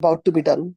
about to be done.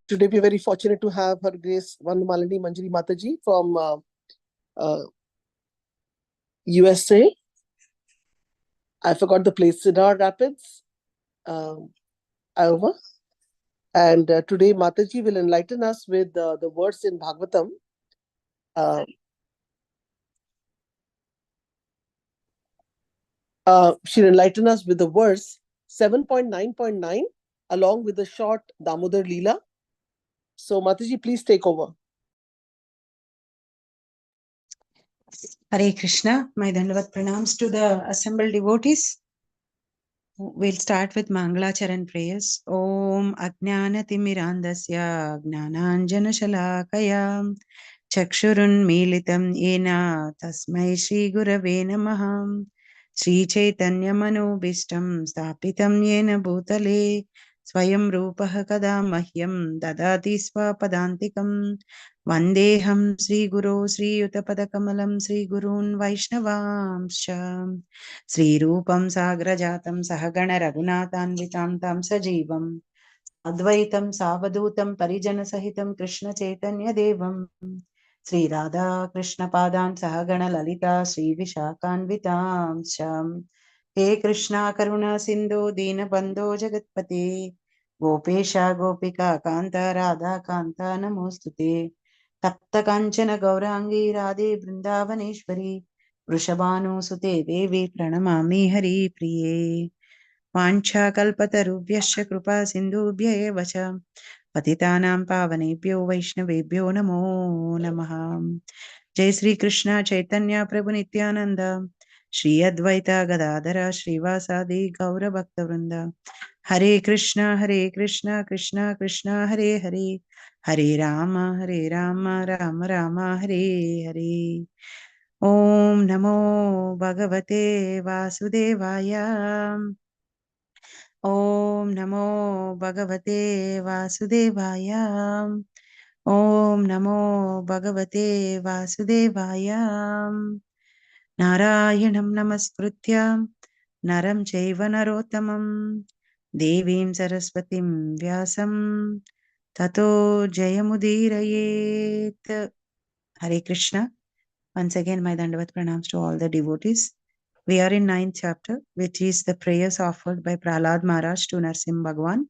Today we're very fortunate to have Her Grace Vanamalini Manjari Mataji from USA. I forgot the place, Cedar Rapids, Iowa. And today Mataji will enlighten us with the words in Bhagvatam. She'll enlighten us with the verse 7.9.9 along with the short Damodar Lila. So Mataji, please take over. Hare Krishna, my Dandavat pranams to the assembled devotees. We'll start with Mangalacharan prayers. Om Ajnana Timirandasya Gnananjana Shalakaya Chakshurun Militam Yena Tasmai Shri Gurave Namaha Shri Chaitanya Manobishtam Stapitam Yena Bhutale Swayam Rupaha Kada Mahyam Dadati Swapadantikam Vandeham Sri Guru Sri Yutapadakamalam Sri Gurun Vaishnavamsha Sri Rupam Sagrajatam Sahagana Raghunathanvitam Tam Sajivam Advaitam Savadutam Parijana Sahitam Krishna Chaitanya Devam Sri Radha Krishna Padan Sahagana Lalita Sri Vishakanvitam Sham He Krishna Karuna Sindhu Dina Bandho Jagatpate Gopesha Gopika Kanta Radha Kanta Namostute Tapta Kanchana Gaurangi Radhe Vrindavaneshwari Vrishabhanu Sute Devi Pranamami Hari Priye Vancha Kalpatarubhyasya Krupa Sindhubhya eva cha Patitanam Pavanebhyo Vaishnavebhyo Namo Namaha Jai Sri Krishna Chaitanya Prabhu Nityananda Shri Advaita Gadadhara Srivasadi Gaura Bhakta Vrinda Hare Krishna Krishna Krishna Hare Hare Hare Rama Rama Rama Hare Hare Om Namo Bhagavate Vasudevaya Om Namo Bhagavate Vasudevaya Om Namo Bhagavate Vasudevaya Narayanam Namaskritya Naram Chaiva Narottamam Devim Saraswatim Vyasam Tato Jayamudirayet. Hare Krishna. Once again, my Dandavat pranams to all the devotees. We are in 9th chapter, which is the prayers offered by Prahlad Maharaj to Narsim Bhagwan.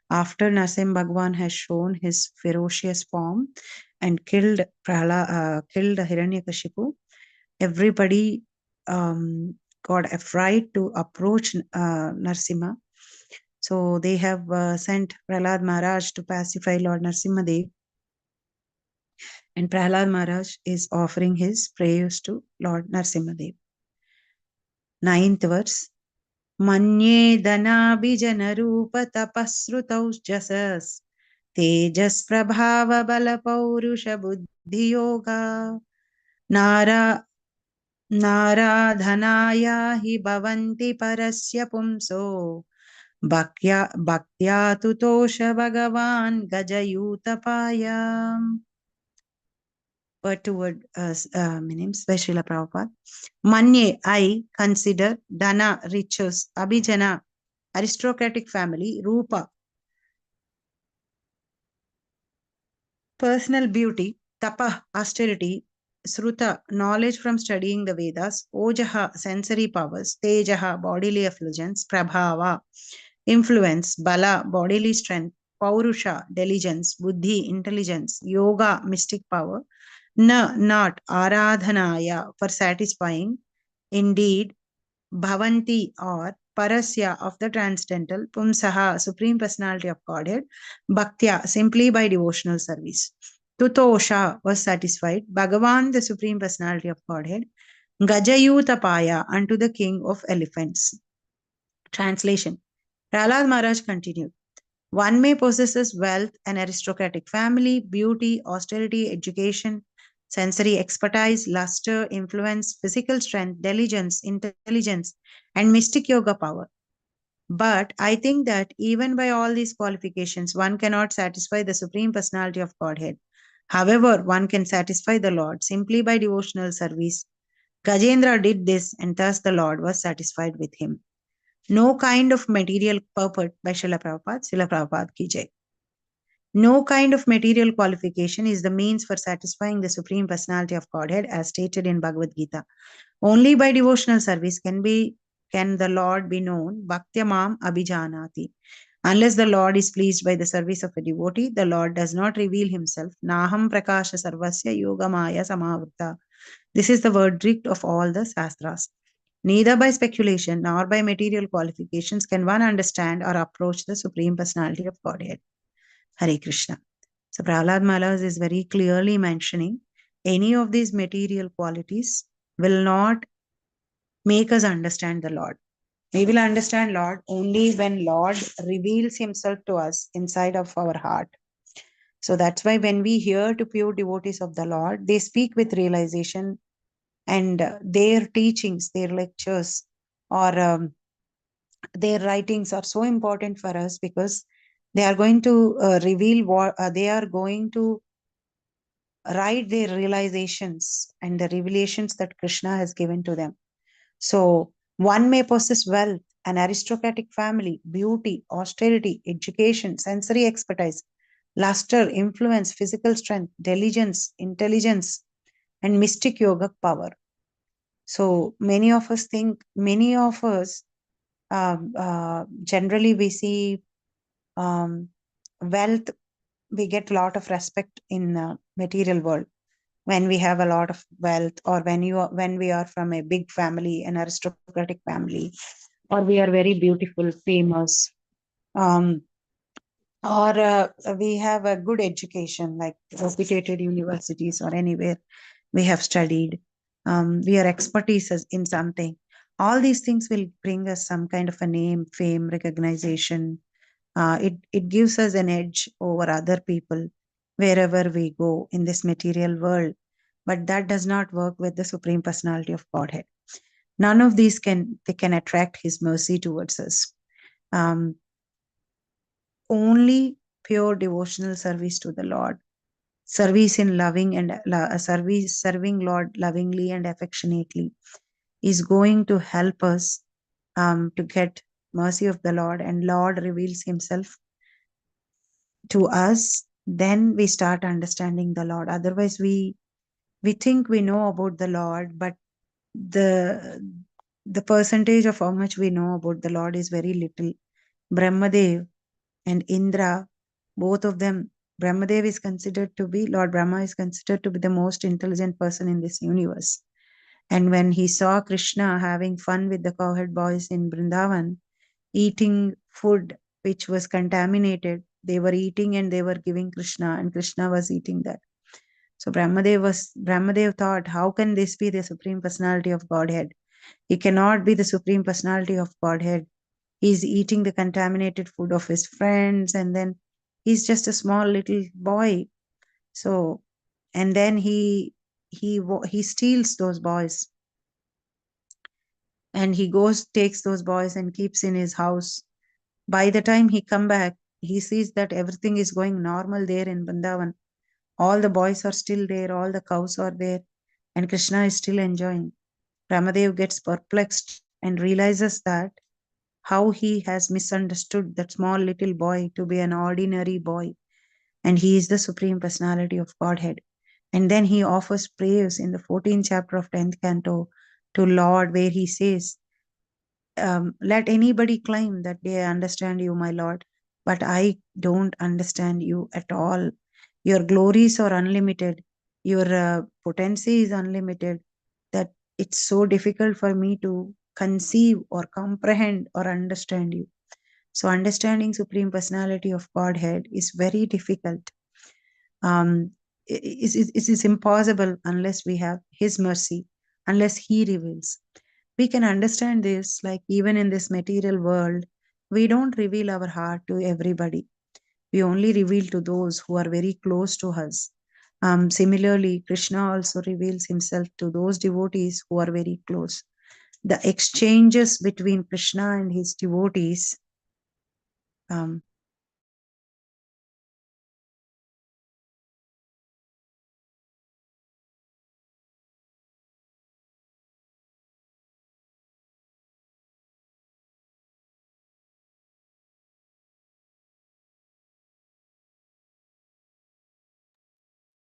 After Narsim Bhagwan has shown his ferocious form and killed Hiranyakashipu, everybody got afraid to approach Narsimha. So they have sent Prahlad Maharaj to pacify Lord Narsimhadev. And Prahlad Maharaj is offering his prayers to Lord Narsimhadev. 9th verse. Manye dhanabhijana rupa tapasrutau jasas tejas prabhava bala paurusha buddhi yoga naradhanaya hi bhavanti parasya pumso bhaktya tutosha bhagavan gajayutapaya. Word to word meanings by Srila Prabhupada. Manye, I consider, Dana, riches, Abhijana, aristocratic family, Rupa, personal beauty, Tapa, austerity, Sruta, knowledge from studying the Vedas, Ojaha, sensory powers, Tejaha, bodily effulgence, Prabhava, influence, Bala, bodily strength, Paurusha, diligence, Buddhi, intelligence, Yoga, mystic power, not aradhanaya, for satisfying, indeed, bhavanti or parasya of the transcendental, pumsaha, supreme personality of Godhead, bhaktya, simply by devotional service. Tutosha was satisfied, Bhagavan, the supreme personality of Godhead, Gajayutapaya, unto the king of elephants. Translation. Prahlad Maharaj continued. One may possess wealth, an aristocratic family, beauty, austerity, education, sensory expertise, luster, influence, physical strength, diligence, intelligence, and mystic yoga power. But I think that even by all these qualifications, one cannot satisfy the Supreme Personality of Godhead. However, one can satisfy the Lord simply by devotional service. Gajendra did this, and thus the Lord was satisfied with him. No kind of material purport by Srila Prabhupada ki jai. No kind of material qualification is the means for satisfying the Supreme Personality of Godhead as stated in Bhagavad Gita. Only by devotional service can the Lord be known. Bhaktyamam abhijanati. Unless the Lord is pleased by the service of a devotee, the Lord does not reveal himself. Naham prakasha sarvasya yogamaya samavritta. This is the verdict of all the Shastras. Neither by speculation nor by material qualifications can one understand or approach the Supreme Personality of Godhead. Hare Krishna. So Prahlad Maharaj is very clearly mentioning any of these material qualities will not make us understand the Lord. We will understand Lord only when Lord reveals himself to us inside of our heart. So that's why when we hear to pure devotees of the Lord, they speak with realization, and their teachings, their lectures, or their writings are so important for us because they are going to reveal what they are going to write their realizations and the revelations that Krishna has given to them. So one may possess wealth, an aristocratic family, beauty, austerity, education, sensory expertise, luster, influence, physical strength, diligence, intelligence, and mystic yoga power. So many of us generally we see wealth, we get a lot of respect in material world when we have a lot of wealth, or when we are from a big family, an aristocratic family, or we are very beautiful, famous, um, or we have a good education like reputed universities or anywhere we have studied, we are expertise in something. All these things will bring us some kind of a name, fame, recognition. It gives us an edge over other people wherever we go in this material world. But that does not work with the Supreme Personality of Godhead. None of these can attract his mercy towards us. Only pure devotional service to the Lord, service in loving and serving Lord lovingly and affectionately is going to help us to get mercy of the Lord, and Lord reveals himself to us. Then we start understanding the Lord. Otherwise we think we know about the Lord, but the percentage of how much we know about the Lord is very little. Brahmadev and Indra, both of them, Brahmadev is considered to be, Lord Brahma is considered to be the most intelligent person in this universe. And when he saw Krishna having fun with the cowherd boys in Vrindavan, eating food which was contaminated, they were eating and they were giving Krishna, and Krishna was eating that. So Brahmadev thought, how can this be the Supreme Personality of Godhead? He cannot be the Supreme Personality of Godhead. He's eating the contaminated food of his friends, and then he's just a small little boy. So, and then he steals those boys, and he takes those boys and keeps in his house. By the time he come back, he sees that everything is going normal there in Vrindavan. All the boys are still there, all the cows are there, and Krishna is still enjoying. Ramadev gets perplexed and realizes that how he has misunderstood that small little boy to be an ordinary boy, and he is the Supreme Personality of Godhead. And then he offers prayers in the 14th chapter of 10th canto to Lord, where he says, let anybody claim that they understand you, my Lord, but I don't understand you at all. Your glories are unlimited. Your potency is unlimited, that it's so difficult for me to conceive or comprehend or understand you. So understanding Supreme Personality of Godhead is very difficult. It is impossible unless we have his mercy, unless he reveals. We can understand this, like even in this material world, we don't reveal our heart to everybody. We only reveal to those who are very close to us. Similarly, Krishna also reveals himself to those devotees who are very close. The exchanges between Krishna and his devotees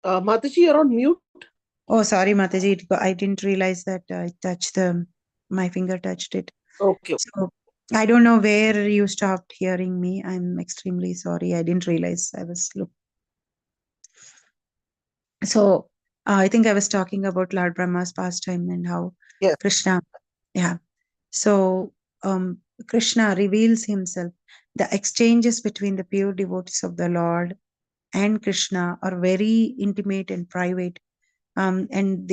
Mataji, you're on mute. Oh, sorry, Mataji. I didn't realize that I touched my finger touched it. Okay. So I don't know where you stopped hearing me. I'm extremely sorry. I didn't realize I was. So I think I was talking about Lord Brahma's pastime and how Yes. Krishna, yeah. So Krishna reveals himself. The exchanges between the pure devotees of the Lord and Krishna are very intimate and private. And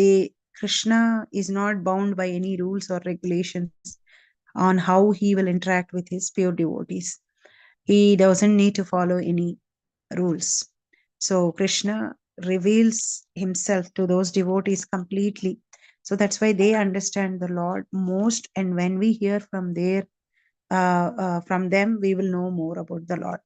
Krishna is not bound by any rules or regulations on how he will interact with his pure devotees. He doesn't need to follow any rules. So Krishna reveals himself to those devotees completely. So that's why they understand the Lord most. And when we hear from from them, we will know more about the Lord.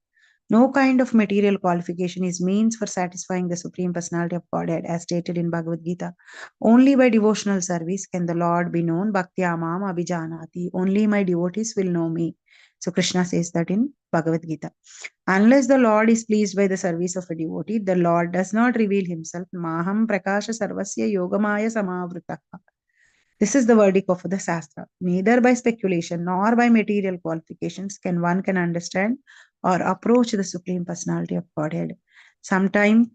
No kind of material qualification is means for satisfying the Supreme Personality of Godhead, as stated in Bhagavad Gita. Only by devotional service can the Lord be known. Bhaktya mam abhijanati. Only my devotees will know me. So Krishna says that in Bhagavad Gita. Unless the Lord is pleased by the service of a devotee, the Lord does not reveal himself. Maham prakasha sarvasya yogamaya samavrita. This is the verdict of the Shastra. Neither by speculation nor by material qualifications can one understand or approach the Supreme Personality of Godhead. Sometime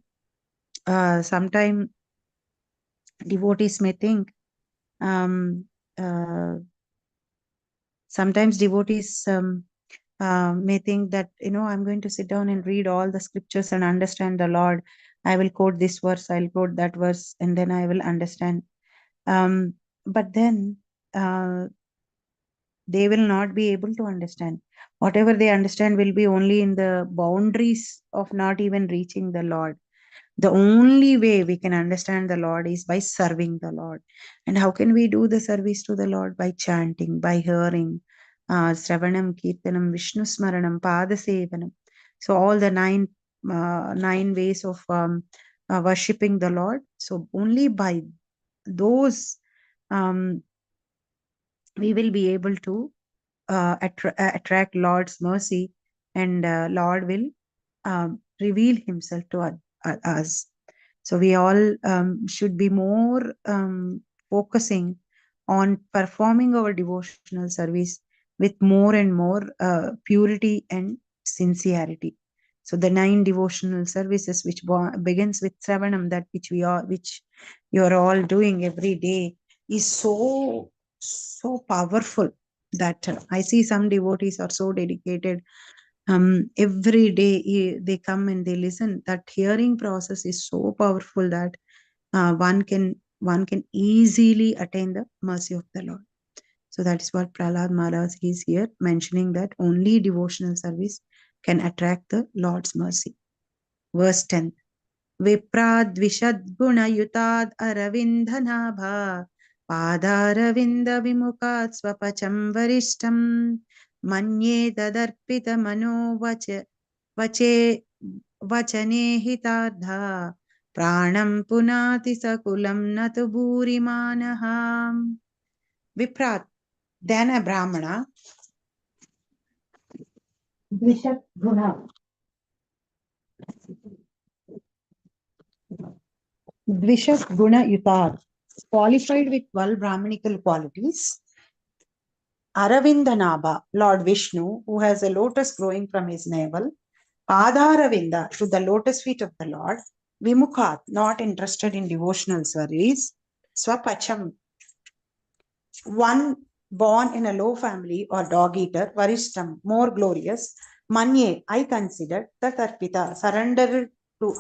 devotees may think, sometimes devotees may think that, I'm going to sit down and read all the scriptures and understand the Lord. I will quote this verse, I'll quote that verse, and then I will understand. But then they will not be able to understand. Whatever they understand will be only in the boundaries of not even reaching the Lord. The only way we can understand the Lord is by serving the Lord. And how can we do the service to the Lord? By chanting, by hearing, Sravanam, Kirtanam, Vishnu Smaranam, Padasevanam. So all the nine ways of worshipping the Lord. So only by those we will be able to attract Lord's mercy, and Lord will reveal himself to us. So we all should be more focusing on performing our devotional service with more and more purity and sincerity. So the 9 devotional services, which begins with Sravanam, that which you are all doing every day, is so powerful that I see some devotees are so dedicated. Every day they come and they listen. That hearing process is so powerful that one can easily attain the mercy of the Lord. So that is what Prahlad Maharaj is here mentioning, that only devotional service can attract the Lord's mercy. Verse 10. Viprad vishad yutad aravindhanabha padaravinda vimukat swapacham varishtam manye tadarpita mano vache vachane hitardha pranam punati sakulam natu bhurimanaham. Viprat, then a Brahmana, Dvishat Guna Yutar, qualified with 12 Brahmanical qualities. Aravindanabha, Lord Vishnu, who has a lotus growing from his navel. Padaravinda, to the lotus feet of the Lord. Vimukhat, not interested in devotional service. Swapacham, one born in a low family or dog eater. Varishtam, more glorious. Manye, I consider. Tatarpita, surrendered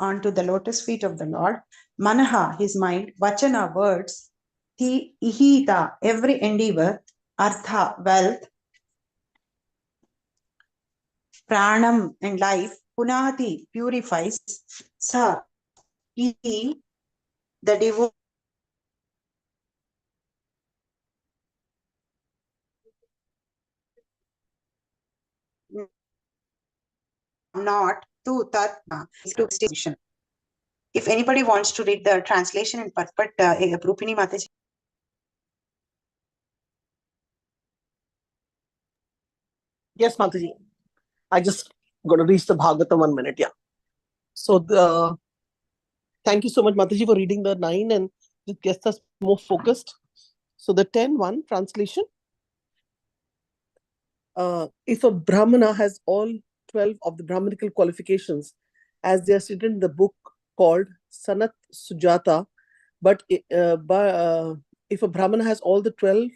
onto the lotus feet of the Lord. Manaha, his mind. Vachana, words. ihita, every endeavor, artha, wealth, pranam, and life, punati, purifies, sa, iti, the devotee, not to tat, to station. If anybody wants to read the translation in purport, Rupini Mataji. Yes, Mataji. I just got to reach the Bhagavatam 1 minute. Yeah. So thank you so much, Mataji, for reading the 9 and it gets us more focused. So the 10:1 translation. If a Brahmana has all 12 of the Brahmanical qualifications, as they are stated in the book called Sanat Sujata, but if a Brahmana has all the 12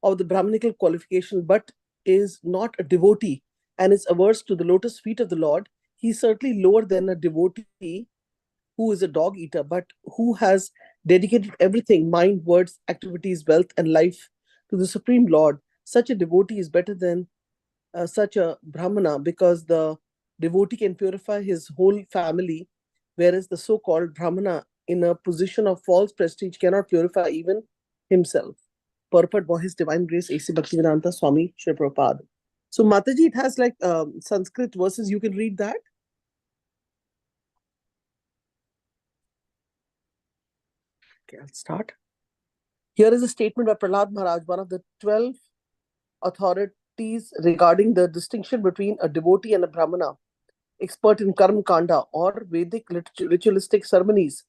of the Brahmanical qualification, but is not a devotee and is averse to the lotus feet of the Lord, he is certainly lower than a devotee who is a dog eater, but who has dedicated everything, mind, words, activities, wealth, and life to the Supreme Lord. Such a devotee is better than such a Brahmana because the devotee can purify his whole family, whereas the so called Brahmana in a position of false prestige cannot purify even himself. Purport by His Divine Grace A.C. Bhaktivedanta Swami Shri Prabhupada. So, Mataji, it has like Sanskrit verses. You can read that. Okay, I'll start. Here is a statement by Prahlad Maharaj, one of the 12 authorities regarding the distinction between a devotee and a Brahmana, expert in Karma Kanda or Vedic ritualistic ceremonies.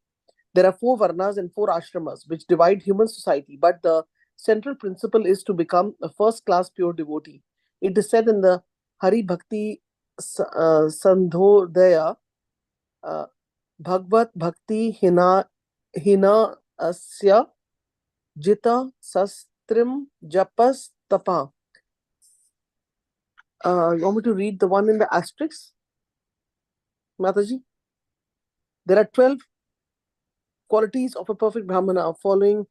There are 4 Varnas and 4 Ashramas which divide human society, but the central principle is to become a first class pure devotee. It is said in the Hari Bhakti Sandhodaya, Bhagvat Bhakti Hina Asya Jita Sastrim Japas Tapa. You want me to read the one in the asterisk, Mataji? There are 12 qualities of a perfect Brahmana: following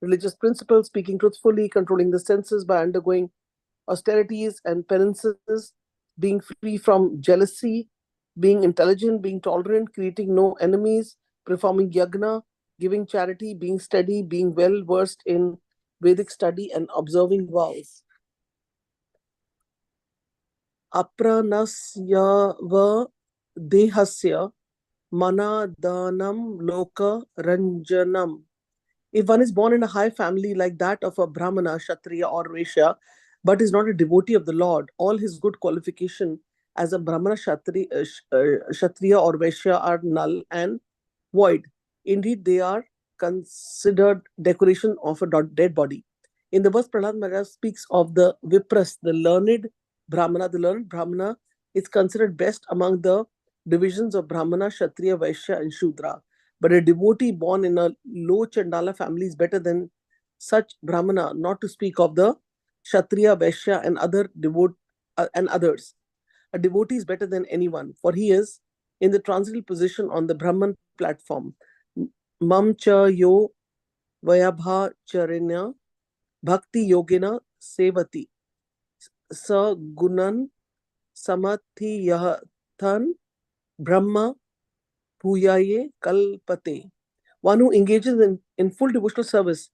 religious principles, speaking truthfully, controlling the senses by undergoing austerities and penances, being free from jealousy, being intelligent, being tolerant, creating no enemies, performing yagna, giving charity, being steady, being well versed in Vedic study, and observing vows. Apranasya dehasya manadanam loka ranjanam. If one is born in a high family like that of a Brahmana, Kshatriya, or Vaishya, but is not a devotee of the Lord, all his good qualification as a Brahmana, Kshatriya, or Vaishya are null and void. Indeed, they are considered decoration of a dead body. In the verse, Prahlad Maharaj speaks of the Vipras, the learned Brahmana. The learned Brahmana is considered best among the divisions of Brahmana, Kshatriya, Vaishya, and Shudra. But a devotee born in a low Chandala family is better than such Brahmana, not to speak of the Kshatriya, Vaishya, and and others. A devotee is better than anyone, for he is in the transitional position on the Brahman platform. Mam cha yo vayabha charinya bhakti yogina sevati sa gunan samathiyathan brahma bhuyaye kalpate. One who engages in full devotional service,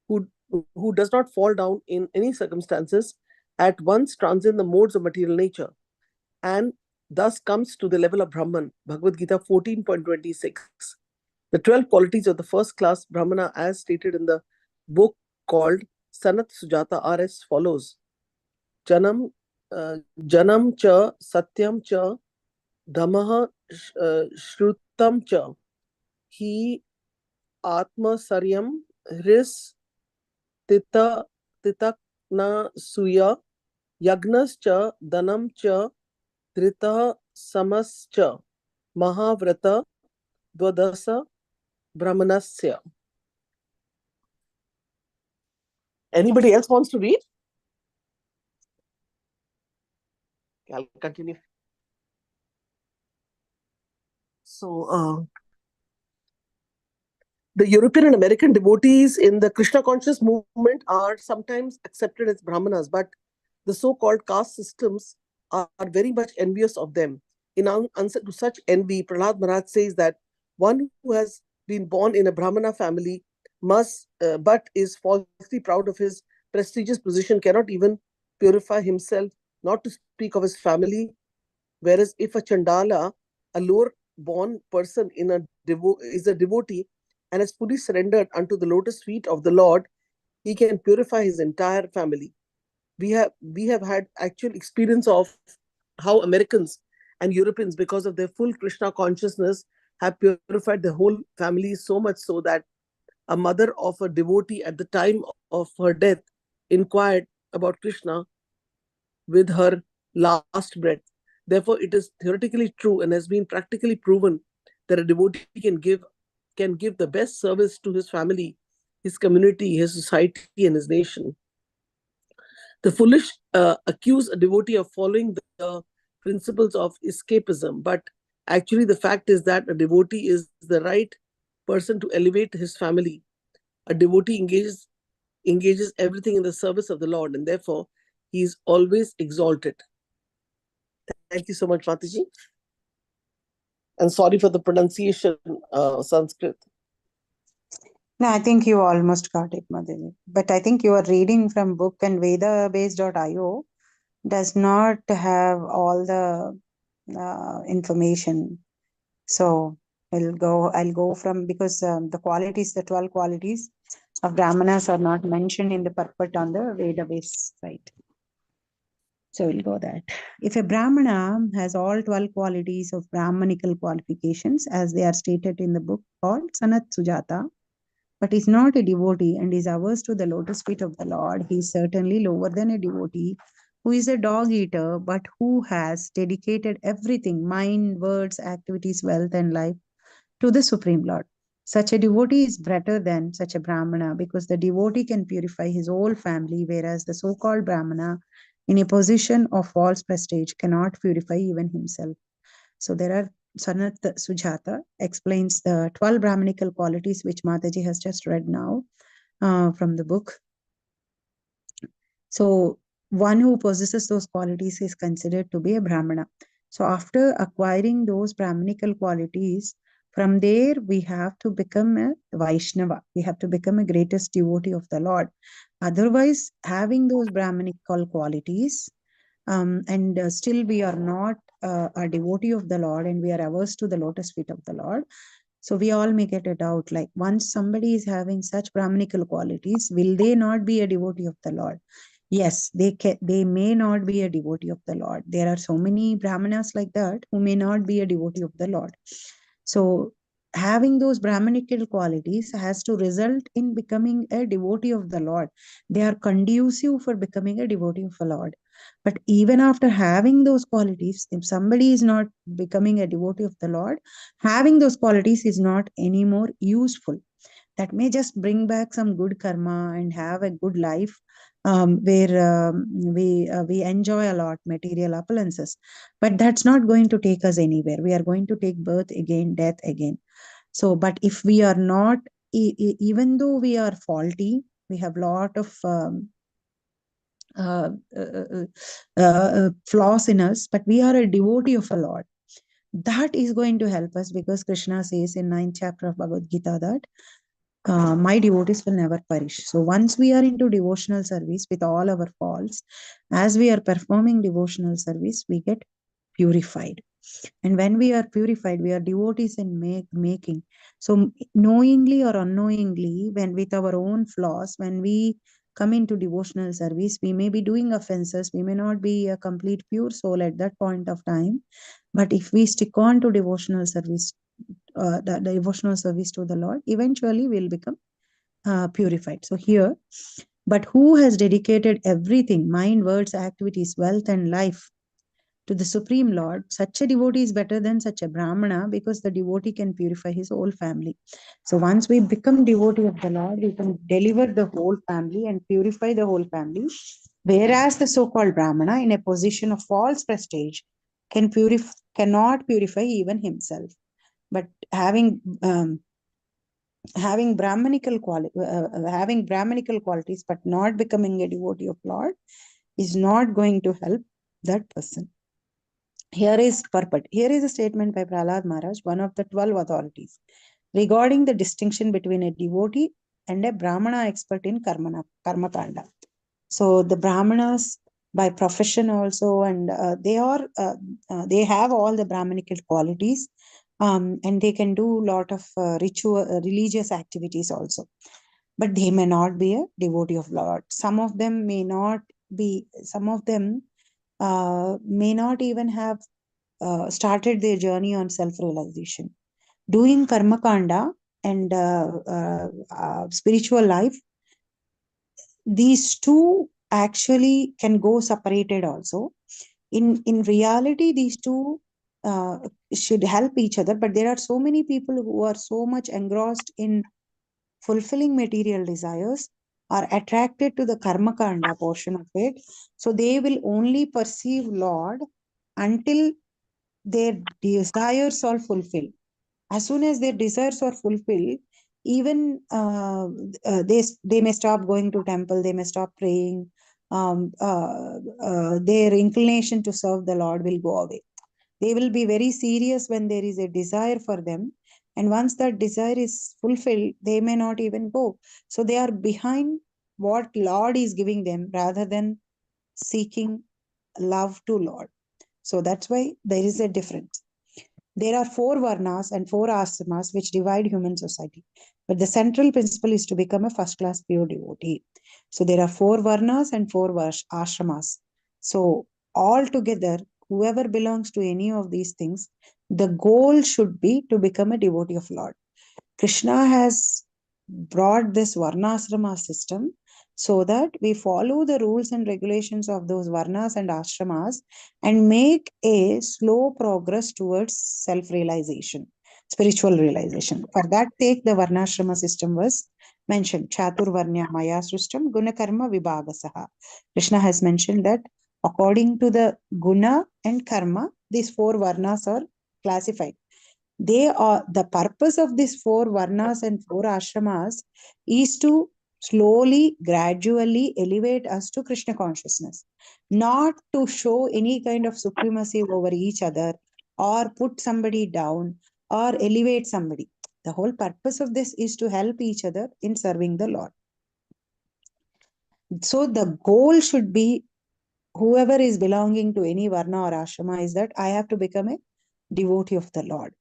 who, who does not fall down in any circumstances, at once transcends the modes of material nature, and thus comes to the level of Brahman. Bhagavad Gita 14.26. The 12 qualities of the first class Brahmana, as stated in the book called Sanat Sujata, are as follows. Janam, Janam cha Satyam cha Dhamaha Shrutam cha Hi Atma Saryam Hris Tita Titakna Suya Yagnascha Danamcha Drita Samascha Mahavrata Dwadasa Brahmanasya. Anybody else wants to read? I'll continue. So, The European and American devotees in the Krishna conscious movement are sometimes accepted as Brahmanas, but the so called caste systems are very much envious of them. In answer to such envy, Prahlad Maharaj says that one who has been born in a Brahmana family but is falsely proud of his prestigious position, cannot even purify himself, not to speak of his family. Whereas if a Chandala, a lower born person is a devotee and has fully surrendered unto the lotus feet of the Lord, he can purify his entire family. We have had actual experience of how Americans and Europeans, because of their full Krishna consciousness, have purified the whole family, so much so that a mother of a devotee at the time of her death inquired about Krishna with her last breath. Therefore, it is theoretically true and has been practically proven that a devotee can give the best service to his family, his community, his society, and his nation. The foolish accuse a devotee of following the principles of escapism, but actually, the fact is that a devotee is the right person to elevate his family. A devotee engages everything in the service of the Lord, and therefore he is always exalted. Thank you so much, Mataji. And sorry for the pronunciation, Sanskrit. No, I think you almost got it, Madhuri. But I think you are reading from book, and vedabase.io does not have all the information. So I'll go from, because the qualities, the 12 qualities of Brahmanas are not mentioned in the purport on the Veda-based site. So we'll go that. If a Brahmana has all 12 qualities of Brahmanical qualifications, as they are stated in the book called Sanat Sujata, but is not a devotee and is averse to the lotus feet of the Lord, he is certainly lower than a devotee who is a dog eater, but who has dedicated everything, mind, words, activities, wealth, and life, to the Supreme Lord. Such a devotee is better than such a Brahmana, because the devotee can purify his whole family, whereas the so called Brahmana, in a position of false prestige, cannot purify even himself. So there are, Sanat Sujata explains the 12 Brahmanical qualities, which Mataji has just read now from the book. So one who possesses those qualities is considered to be a Brahmana. So after acquiring those Brahmanical qualities, from there we have to become a Vaishnava. We have to become a greatest devotee of the Lord. Otherwise, having those Brahmanical qualities, and still we are not a devotee of the Lord, and we are averse to the lotus feet of the Lord. So we all may get a doubt, like, once somebody is having such Brahmanical qualities, will they not be a devotee of the Lord? Yes, they may not be a devotee of the Lord. There are so many Brahmanas like that who may not be a devotee of the Lord. So having those Brahmanical qualities has to result in becoming a devotee of the Lord. They are conducive for becoming a devotee of the Lord. But even after having those qualities, if somebody is not becoming a devotee of the Lord, having those qualities is not anymore useful. That may just bring back some good karma and have a good life, where we enjoy a lot material opulences, but that's not going to take us anywhere. We are going to take birth again, death again. So but if we are not, even though we are faulty, we have lot of uh, uh, flaws in us, but we are a devotee of a Lord. That is going to help us, because Krishna says in 9th chapter of Bhagavad Gita that my devotees will never perish. So once we are into devotional service with all our faults, as we are performing devotional service, we get purified. And when we are purified, we are devotees in making. So knowingly or unknowingly, when with our own flaws, when we come into devotional service, we may be doing offenses, we may not be a complete pure soul at that point of time. But if we stick on to devotional service, the devotional service to the Lord, eventually we'll become purified. So here, but who has dedicated everything, mind, words, activities, wealth, and life, to the Supreme Lord, such a devotee is better than such a Brahmana, because the devotee can purify his whole family. So once we become devotee of the Lord, we can deliver the whole family and purify the whole family. Whereas the so-called Brahmana, in a position of false prestige, cannot purify even himself. But having having having Brahmanical qualities but not becoming a devotee of Lord is not going to help that person. Here is purport. Here is a statement by Prahlad Maharaj, one of the 12 authorities, regarding the distinction between a devotee and a Brahmana expert in Karma Kanda. So the Brahmanas by profession also, and they have all the Brahmanical qualities, and they can do a lot of religious activities also. But they may not be a devotee of Lord. Some of them may not be, some of them may not even have started their journey on self-realization. Doing karma kanda and spiritual life, these two actually can go separated also. In reality, these two uh, should help each other, but there are so many people who are so much engrossed in fulfilling material desires, are attracted to the karma kanda portion of it, so they will only perceive Lord until their desires are fulfilled. As soon as their desires are fulfilled, even they may stop going to temple, they may stop praying, their inclination to serve the Lord will go away. They will be very serious when there is a desire for them, and once that desire is fulfilled, they may not even go. So they are behind what Lord is giving them rather than seeking love to Lord. So that's why there is a difference. There are four varnas and four ashramas which divide human society. But the central principle is to become a first class pure devotee. So there are four varnas and four ashramas. So altogether, whoever belongs to any of these things, the goal should be to become a devotee of Lord. Krishna has brought this varnasrama system so that we follow the rules and regulations of those varnas and ashramas and make a slow progress towards self-realization, spiritual realization. For that take, the varnashrama system was mentioned. Chaturvarnya Maya Srishtam Gunakarma Vibhagasaha. Krishna has mentioned that according to the guna and karma, these four varnas are classified. They are the purpose of these four varnas and four ashramas is to slowly, gradually elevate us to Krishna consciousness, not to show any kind of supremacy over each other or put somebody down or elevate somebody. The whole purpose of this is to help each other in serving the Lord. So the goal should be, whoever is belonging to any varna or ashrama, is that I have to become a devotee of the Lord.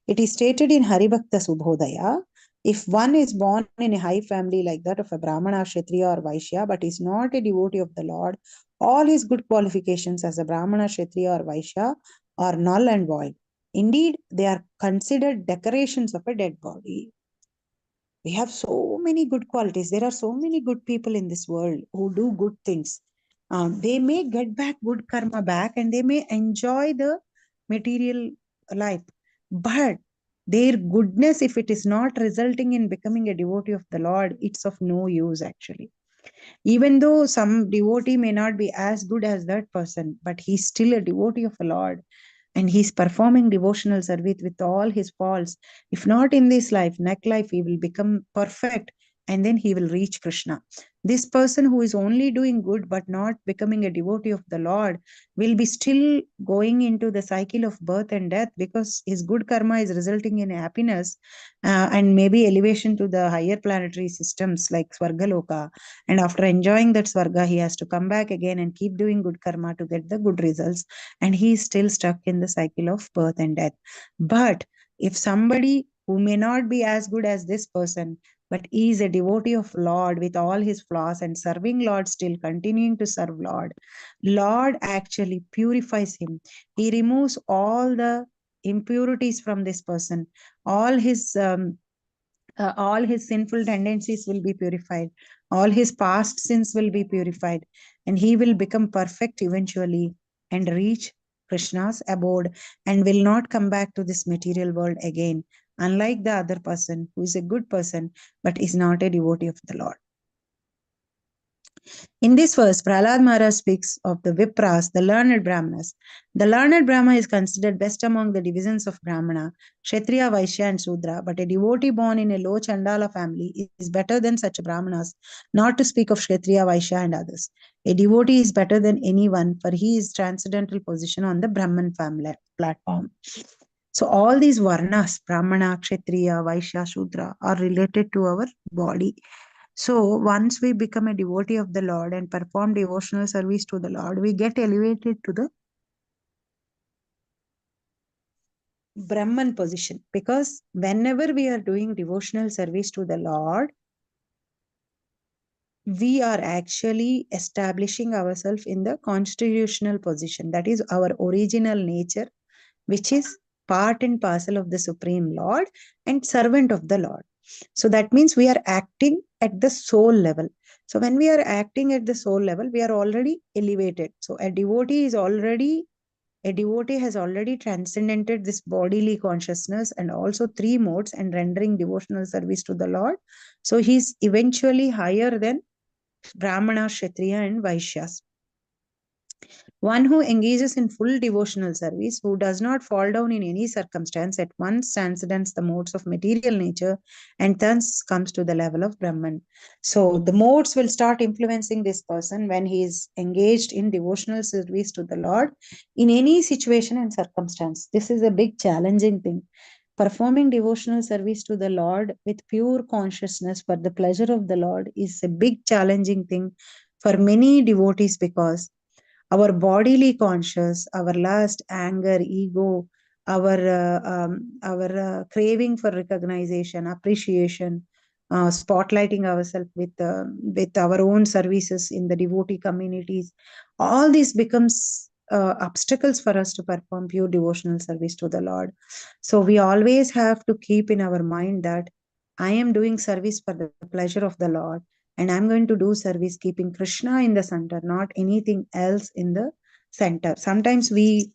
It is stated in Haribhakta Subhodaya, if one is born in a high family like that of a Brahmana, Kshatriya or Vaishya, but is not a devotee of the Lord, all his good qualifications as a Brahmana, Kshatriya or Vaishya are null and void. Indeed, they are considered decorations of a dead body. We have so many good qualities. There are so many good people in this world who do good things. They may get back good karma back and they may enjoy the material life. But their goodness, if it is not resulting in becoming a devotee of the Lord, it's of no use actually. Even though some devotee may not be as good as that person, but he's still a devotee of the Lord and he's performing devotional service with all his faults. If not in this life, next life, he will become perfect and then he will reach Krishna. This person who is only doing good but not becoming a devotee of the Lord will be still going into the cycle of birth and death because his good karma is resulting in happiness and maybe elevation to the higher planetary systems like Swargaloka. And after enjoying that Swarga, he has to come back again and keep doing good karma to get the good results. And he is still stuck in the cycle of birth and death. But if somebody who may not be as good as this person, but is a devotee of Lord with all his flaws and serving Lord, still continuing to serve Lord, Lord actually purifies him. He removes all the impurities from this person. All his sinful tendencies will be purified. All his past sins will be purified. And he will become perfect eventually and reach Krishna's abode and will not come back to this material world again, unlike the other person who is a good person but is not a devotee of the Lord. In this verse, Prahlad Maharaj speaks of the Vipras, the learned Brahmanas. The learned Brahma is considered best among the divisions of Brahmana, Kshatriya, Vaishya, and Sudra, but a devotee born in a low Chandala family is better than such Brahmanas, not to speak of Kshatriya, Vaishya, and others. A devotee is better than anyone, for he is transcendental position on the Brahman family platform. So all these varnas, Brahmana, Kshatriya, Vaishya, Shudra, are related to our body. So once we become a devotee of the Lord and perform devotional service to the Lord, we get elevated to the Brahman position. Because whenever we are doing devotional service to the Lord, we are actually establishing ourselves in the constitutional position. That is our original nature, which is part and parcel of the Supreme Lord and servant of the Lord. So that means we are acting at the soul level. So when we are acting at the soul level, we are already elevated. So a devotee has already transcended this bodily consciousness and also three modes and rendering devotional service to the Lord. So he's eventually higher than Brahmana, Kshatriya, and Vaishyas. One who engages in full devotional service, who does not fall down in any circumstance, at once transcends the modes of material nature and thus comes to the level of Brahman. So the modes will start influencing this person when he is engaged in devotional service to the Lord in any situation and circumstance. This is a big challenging thing. Performing devotional service to the Lord with pure consciousness for the pleasure of the Lord is a big challenging thing for many devotees because our bodily conscious, our lust, anger, ego, our craving for recognition, appreciation, spotlighting ourselves with our own services in the devotee communities, all this becomes obstacles for us to perform pure devotional service to the Lord. So we always have to keep in our mind that I am doing service for the pleasure of the Lord, and I'm going to do service keeping Krishna in the center, not anything else in the center. Sometimes we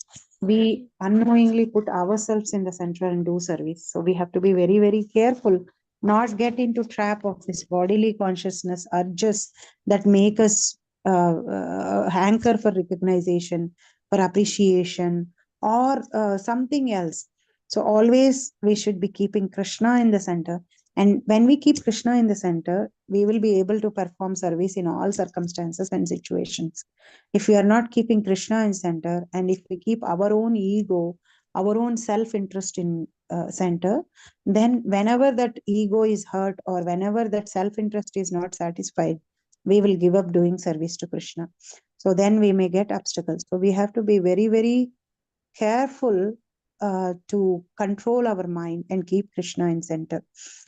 unknowingly put ourselves in the center and do service. So we have to be very, very careful, not get into trap of this bodily consciousness urges that make us hanker for recognition, for appreciation, or something else. So always we should be keeping Krishna in the center. And when we keep Krishna in the center, we will be able to perform service in all circumstances and situations. If we are not keeping Krishna in center, and if we keep our own ego, our own self-interest in center, then whenever that ego is hurt or whenever that self-interest is not satisfied, we will give up doing service to Krishna. So then we may get obstacles. So we have to be very, very careful to control our mind and keep Krishna in center.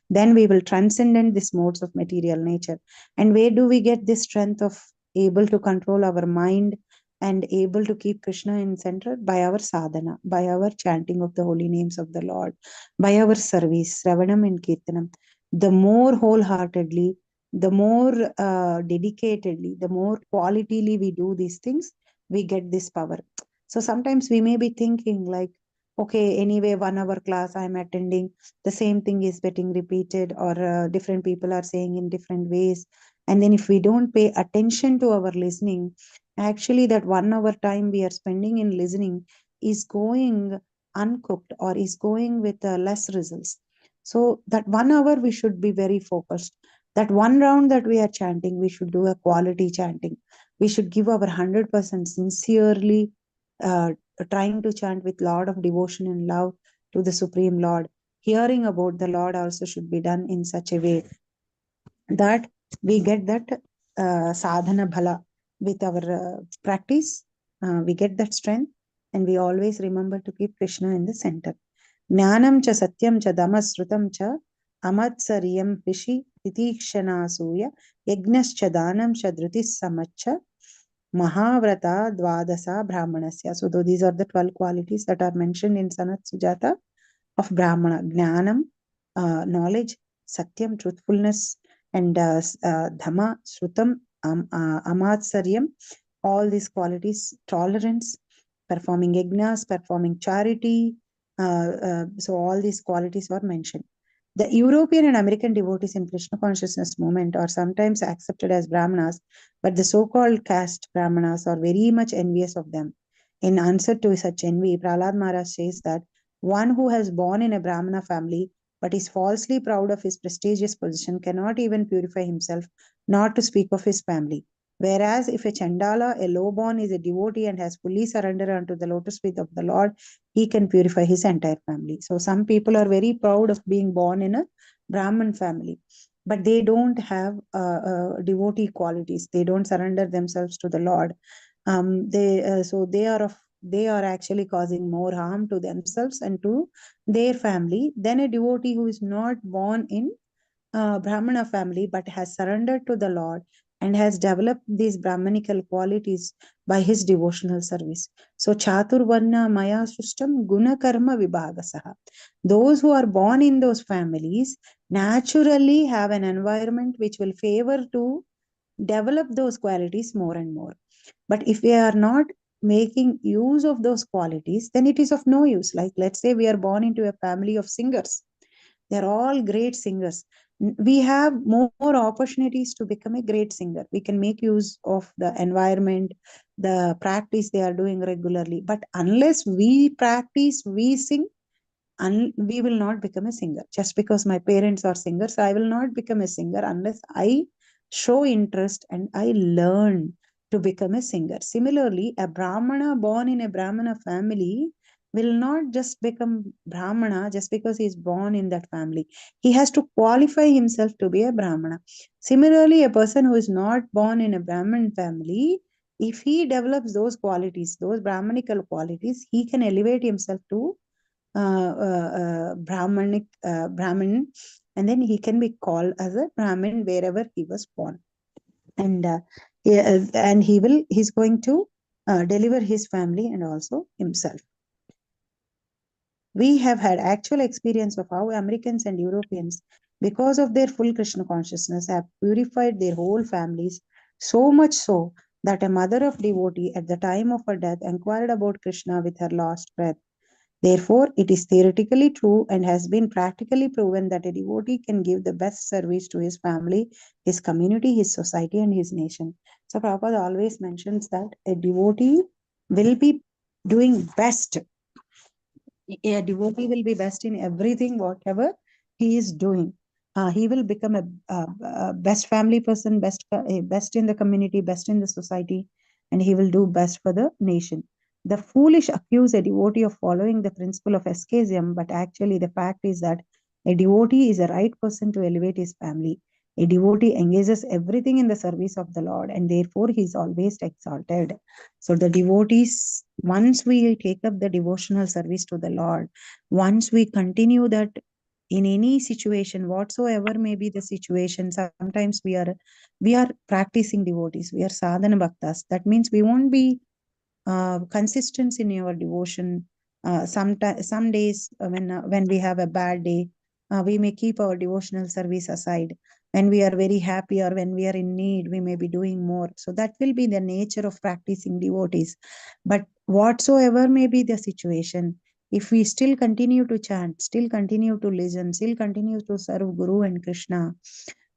Then we will transcend these modes of material nature. And where do we get this strength of able to control our mind and able to keep Krishna in center? By our sadhana, by our chanting of the holy names of the Lord, by our service, Sravanam and Kirtanam. The more wholeheartedly, the more dedicatedly, the more qualityly we do these things, we get this power. So sometimes we may be thinking like, okay, anyway, 1 hour class I'm attending, the same thing is getting repeated, or different people are saying in different ways. And then if we don't pay attention to our listening, actually that 1 hour time we are spending in listening is going uncooked or is going with less results. So that 1 hour we should be very focused. That one round that we are chanting, we should do a quality chanting. We should give our 100% sincerely, uh, trying to chant with lot of devotion and love to the Supreme Lord. Hearing about the Lord also should be done in such a way that we get that sadhana bhala with our practice. We get that strength, and we always remember to keep Krishna in the center. Jnanam cha satyam cha damasrutam cha amatsaryam pishi titikshana yajnascha danam cha dhrutis samacha Mahavrata Dvadasa Brahmanasya. So these are the 12 qualities that are mentioned in Sanat Sujata of Brahmana. Jnanam, knowledge; Satyam, truthfulness; and Dhamma, Srutam, Amatsaryam. All these qualities, tolerance, performing yajnas, performing charity. So all these qualities are mentioned. The European and American devotees in Krishna consciousness movement are sometimes accepted as Brahmanas, but the so-called caste Brahmanas are very much envious of them. In answer to such envy, Prahlad Maharaj says that one who has born in a Brahmana family but is falsely proud of his prestigious position cannot even purify himself, not to speak of his family. Whereas if a Chandala, a low-born, is a devotee and has fully surrendered unto the lotus feet of the Lord, he can purify his entire family. So some people are very proud of being born in a Brahmin family, but they don't have devotee qualities. They don't surrender themselves to the Lord. They are actually causing more harm to themselves and to their family than a devotee who is not born in Brahmana family but has surrendered to the Lord and has developed these Brahmanical qualities by his devotional service. So, Chaturvarna Maya Sustam Guna Karma Vibhagasaha. Those who are born in those families naturally have an environment which will favor to develop those qualities more and more. But if we are not making use of those qualities, then it is of no use. Like, let's say we are born into a family of singers, they're all great singers. We have more opportunities to become a great singer. We can make use of the environment, the practice they are doing regularly. But unless we practice, we sing, we will not become a singer. Just because my parents are singers, I will not become a singer unless I show interest and I learn to become a singer. Similarly, a Brahmana born in a Brahmana family will not just become Brahmana just because he is born in that family. He has to qualify himself to be a Brahmana. Similarly, a person who is not born in a Brahmin family, if he develops those qualities, those Brahmanical qualities, he can elevate himself to Brahmin, and then he can be called as a Brahmin wherever he was born, and he's going to deliver his family and also himself. We have had actual experience of how Americans and Europeans, because of their full Krishna consciousness, have purified their whole families, so much so that a mother of devotee at the time of her death inquired about Krishna with her last breath. Therefore, it is theoretically true and has been practically proven that a devotee can give the best service to his family, his community, his society, and his nation. So, Prabhupada always mentions that a devotee will be doing best. A devotee will be best in everything, whatever he is doing. He will become a best family person, best in the community, best in the society, and he will do best for the nation. The foolish accuse a devotee of following the principle of asceticism, but actually the fact is that a devotee is the right person to elevate his family. A devotee engages everything in the service of the Lord, and therefore he is always exalted. So the devotees, once we take up the devotional service to the Lord, once we continue that in any situation, whatsoever may be the situation, sometimes we are practicing devotees, we are sadhana bhaktas. That means we won't be consistent in your devotion. Some days when we have a bad day, we may keep our devotional service aside. When we are very happy or when we are in need, we may be doing more. So that will be the nature of practicing devotees. But whatsoever may be the situation, if we still continue to chant, still continue to listen, still continue to serve Guru and Krishna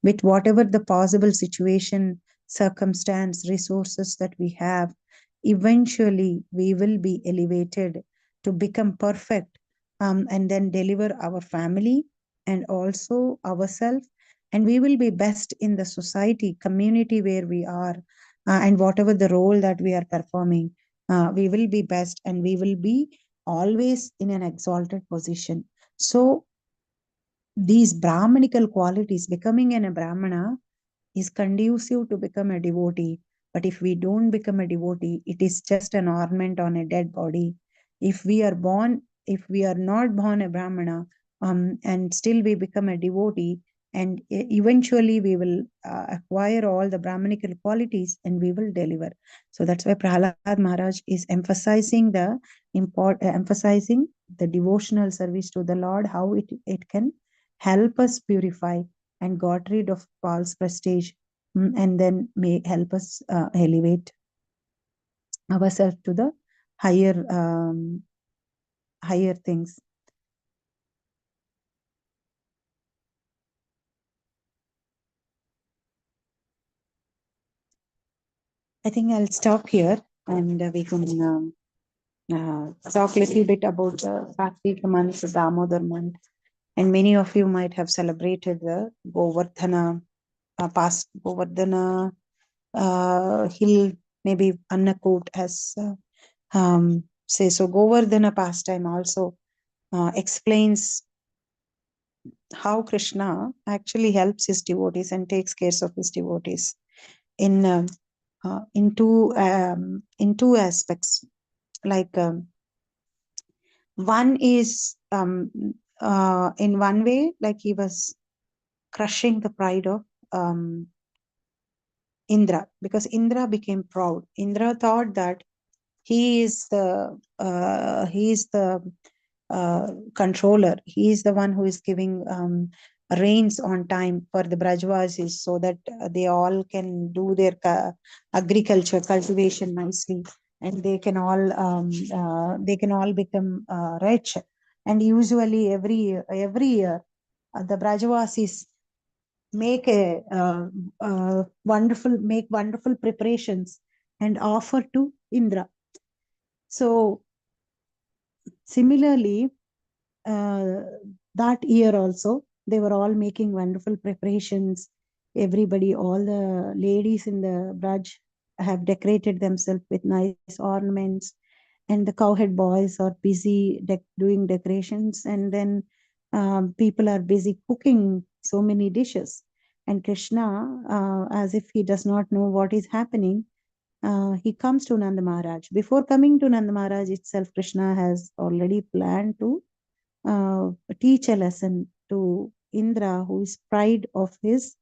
with whatever the possible situation, circumstance, resources that we have, eventually we will be elevated to become perfect, and then deliver our family and also ourselves, and we will be best in the society, community where we are, and whatever the role that we are performing, we will be best and we will be always in an exalted position. So these Brahmanical qualities, becoming a Brahmana is conducive to become a devotee. But if we don't become a devotee, it is just an ornament on a dead body. If we are not born a Brahmana, and still we become a devotee, and eventually we will acquire all the Brahmanical qualities and we will deliver. So that's why Prahlad Maharaj is emphasizing the devotional service to the Lord, how it can help us purify and got rid of false prestige, and then may help us elevate ourselves to the higher things. I think I'll stop here, and we can talk a little bit about the Kartika month, the Damodar month. And many of you might have celebrated the Govardhana past Govardhana hill, maybe Annakot as say. So Govardhana pastime also explains how Krishna actually helps his devotees and takes care of his devotees in in two aspects. Like one is in one way, like he was crushing the pride of um, Indra, because Indra became proud. Indra thought that he is the controller. He is the one who is giving rains on time for the Brajvasis, so that they all can do their agriculture cultivation nicely, and they can all become rich. And usually every year the Brajavasis make a wonderful preparations and offer to Indra. So similarly, uh, that year also they were all making wonderful preparations. Everybody, all the ladies in the Braj have decorated themselves with nice ornaments, and the cowhead boys are busy doing decorations, and then people are busy cooking so many dishes. And Krishna, as if he does not know what is happening, he comes to Nanda Maharaj. Before coming to Nanda Maharaj itself, Krishna has already planned to teach a lesson to Indra, who is pride of his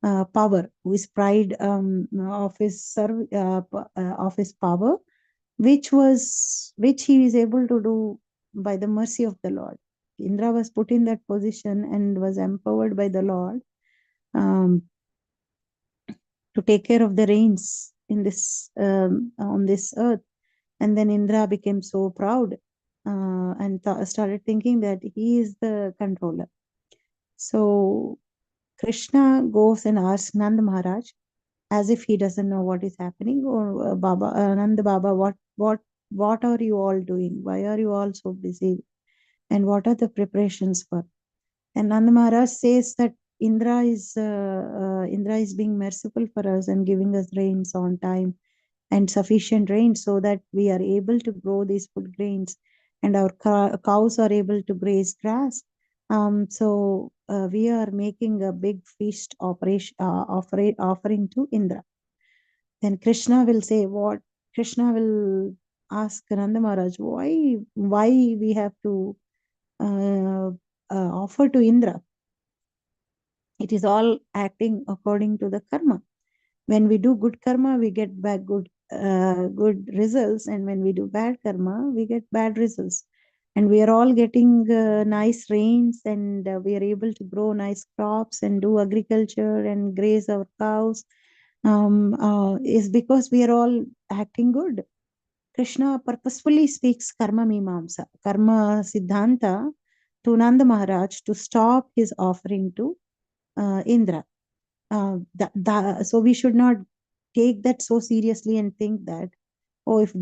power, who is pride of his of his power, which he is able to do by the mercy of the Lord. Indra was put in that position and was empowered by the Lord um, to take care of the rains in this on this earth. And then Indra became so proud and started thinking that he is the controller. So Krishna goes and asks Nanda Maharaj, as if he doesn't know what is happening, or Baba, Nanda Baba, what are you all doing? Why are you all so busy? And what are the preparations for? And Nanda Maharaj says that Indra is being merciful for us and giving us rains on time and sufficient rain, so that we are able to grow these food grains, and our cows are able to graze grass. So we are making a big feast offering to Indra. Then Krishna will say what? Krishna will ask Nanda Maharaj, why we have to uh, offer to Indra? It is all acting according to the karma. When we do good karma, we get back good results, and when we do bad karma, we get bad results. And we are all getting nice rains, and we are able to grow nice crops and do agriculture and graze our cows, is because we are all acting good. Krishna purposefully speaks karma mimamsa, karma siddhanta, to Nanda Maharaj to stop his offering to Indra. So we should not take that so seriously and think that, oh, if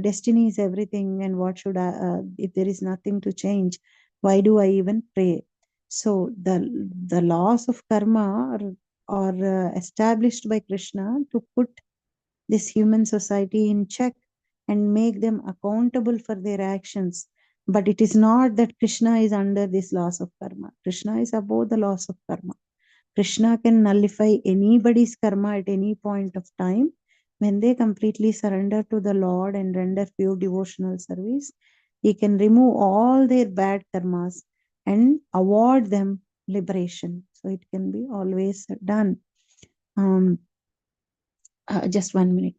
destiny is everything, and what should I, if there is nothing to change, why do I even pray? So the laws of karma are established by Krishna to put this human society in check and make them accountable for their actions. But it is not that Krishna is under these laws of karma. Krishna is above the laws of karma. Krishna can nullify anybody's karma at any point of time when they completely surrender to the Lord and render pure devotional service. He can remove all their bad karmas and award them liberation. So it can be always done. Um, just 1 minute.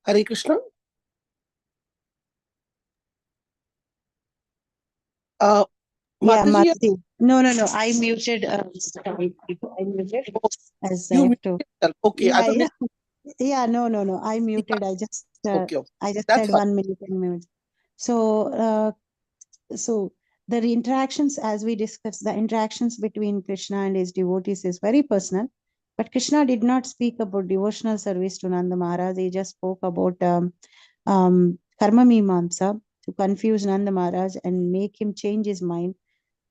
Hare Krishna. Uh, Yeah, Mataji, Mataji. No, no, no. I muted. Sorry, I muted oh, as I you have muted to. yourself. Okay, I Yeah, thought yeah, maybe yeah. No, no, no. I yeah. muted. Okay, okay. I just That's said fine. 1 minute, 10 minutes. So, so the interactions, as we discussed, the interactions between Krishna and his devotees is very personal. But Krishna did not speak about devotional service to Nanda Maharaj. He just spoke about karma mimamsa to confuse Nanda Maharaj and make him change his mind.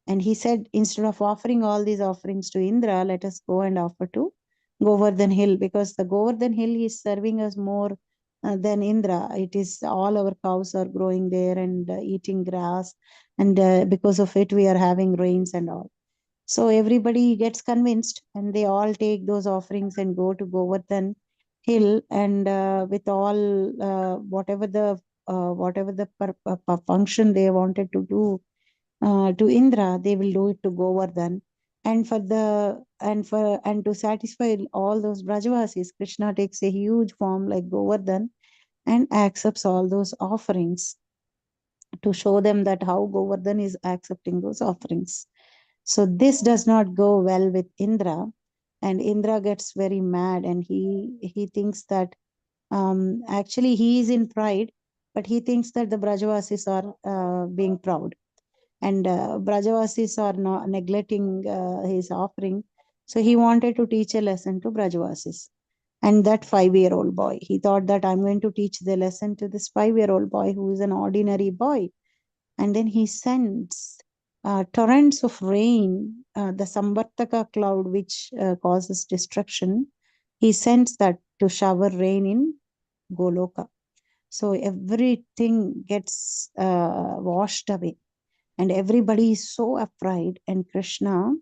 And he said, instead of offering all these offerings to Indra, let us go and offer to Govardhan Hill, because the Govardhan Hill is serving us more than Indra. It is all our cows are growing there and eating grass, and because of it, we are having rains and all. So everybody gets convinced, and they all take those offerings and go to Govardhan Hill, and with all whatever the function they wanted to do to Indra, they will do it to Govardhan. And and to satisfy all those Brajavasis, Krishna takes a huge form like Govardhan and accepts all those offerings to show them that how Govardhan is accepting those offerings. So this does not go well with Indra, and Indra gets very mad, and he thinks that actually he is in pride, but he thinks that the Brajavasis are being proud, and Brajavasis are not neglecting his offering. So he wanted to teach a lesson to Brajavasis. And that 5-year-old boy, he thought that I'm going to teach the lesson to this 5-year-old boy who is an ordinary boy. And then he sends torrents of rain, the Samvartaka cloud, which causes destruction. He sends that to shower rain in Goloka. So everything gets washed away, and everybody is so afraid, and Krishna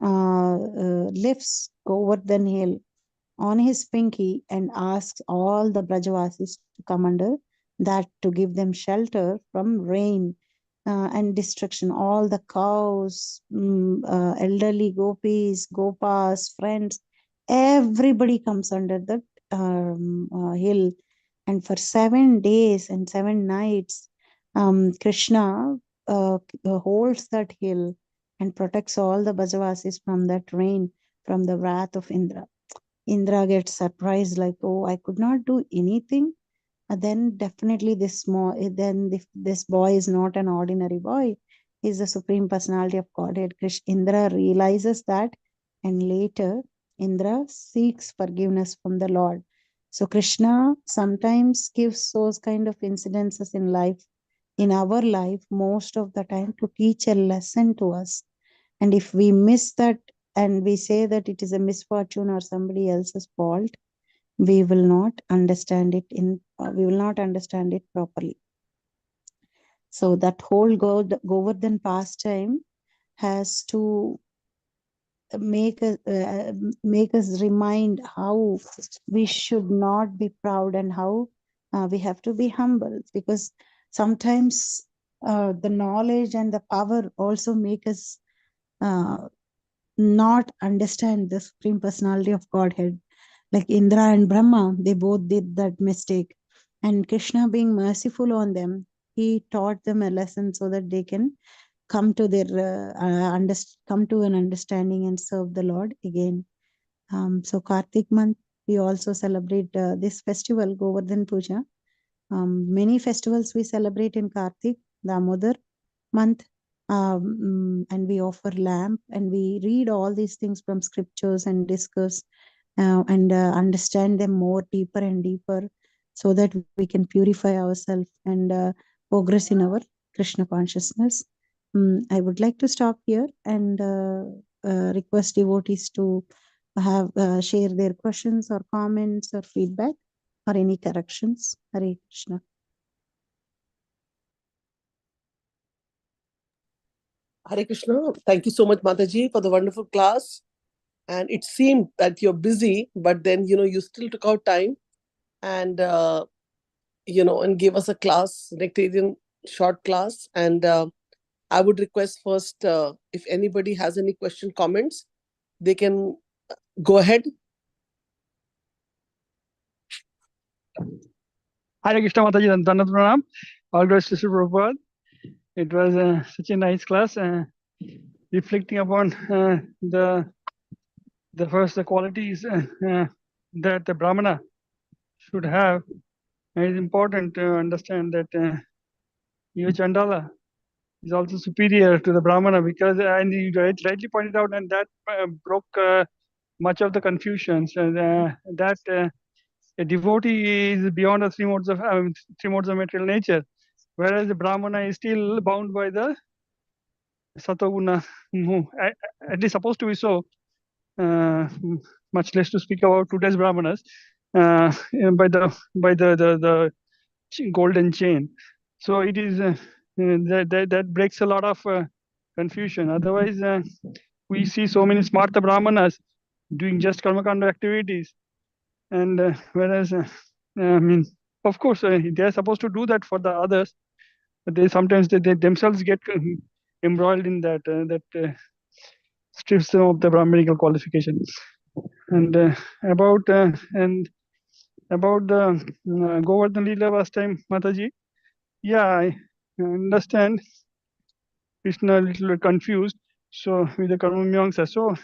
lifts Govardhan Hill on his pinky and asks all the Brajavasis to come under that to give them shelter from rain and destruction. All the cows, elderly gopis, gopas, friends, everybody comes under that hill. And for 7 days and 7 nights, Krishna holds that hill and protects all the Brajavasis from that rain, from the wrath of Indra. Indra gets surprised, like, oh, I could not do anything. Then definitely this boy is not an ordinary boy. He's the supreme personality of Godhead. Indra realizes that, and later Indra seeks forgiveness from the Lord. So Krishna sometimes gives those kind of incidences in life, in our life, most of the time to teach a lesson to us. And if we miss that and we say that it is a misfortune or somebody else's fault, we will not understand we will not understand it properly. So that whole Govardhan pastime has to make us remind how we should not be proud, and how we have to be humble, because sometimes the knowledge and the power also make us uh, not understand the supreme personality of Godhead. Like Indra and Brahma, they both did that mistake. And Krishna, being merciful on them, he taught them a lesson so that they can come to come to an understanding and serve the Lord again. So Kartik month, we also celebrate this festival, Govardhan Puja. Many festivals we celebrate in Kartik, Damodar month, and we offer lamp, and we read all these things from scriptures and discuss and understand them more deeper and deeper, so that we can purify ourselves and progress in our Krishna consciousness. I would like to stop here and request devotees to have share their questions or comments or feedback or any corrections. Hare Krishna. Hare Krishna. Thank you so much, Mataji, for the wonderful class. And it seemed that you're busy, but then, you still took out time and, and gave us a class, Nectarian short class. And I would request first, if anybody has any question, comments, they can go ahead. Hare Krishna Mataji, Dandavat Pranam. All glories to Sri Prabhupada. It was such a nice class, reflecting upon the first the qualities that the Brahmana should have. And it's important to understand that even Chandala is also superior to the Brahmana, because, and you rightly pointed out, and that broke much of the confusions, that a devotee is beyond the three modes of material nature, whereas the Brahmana is still bound by the Satoguna, at least supposed to be so. Much less to speak about today's Brahmanas, by the golden chain. So it is that breaks a lot of confusion. Otherwise, we see so many smarta Brahmanas doing just karmakanda activities, and whereas I mean, of course, they are supposed to do that for the others, but they sometimes they themselves get embroiled in that strips them of the Brahmanical qualifications. And about the Govardhan Lila last time, Mataji, yeah, I understand. Krishna a little bit confused. So with the karma miyamsa. So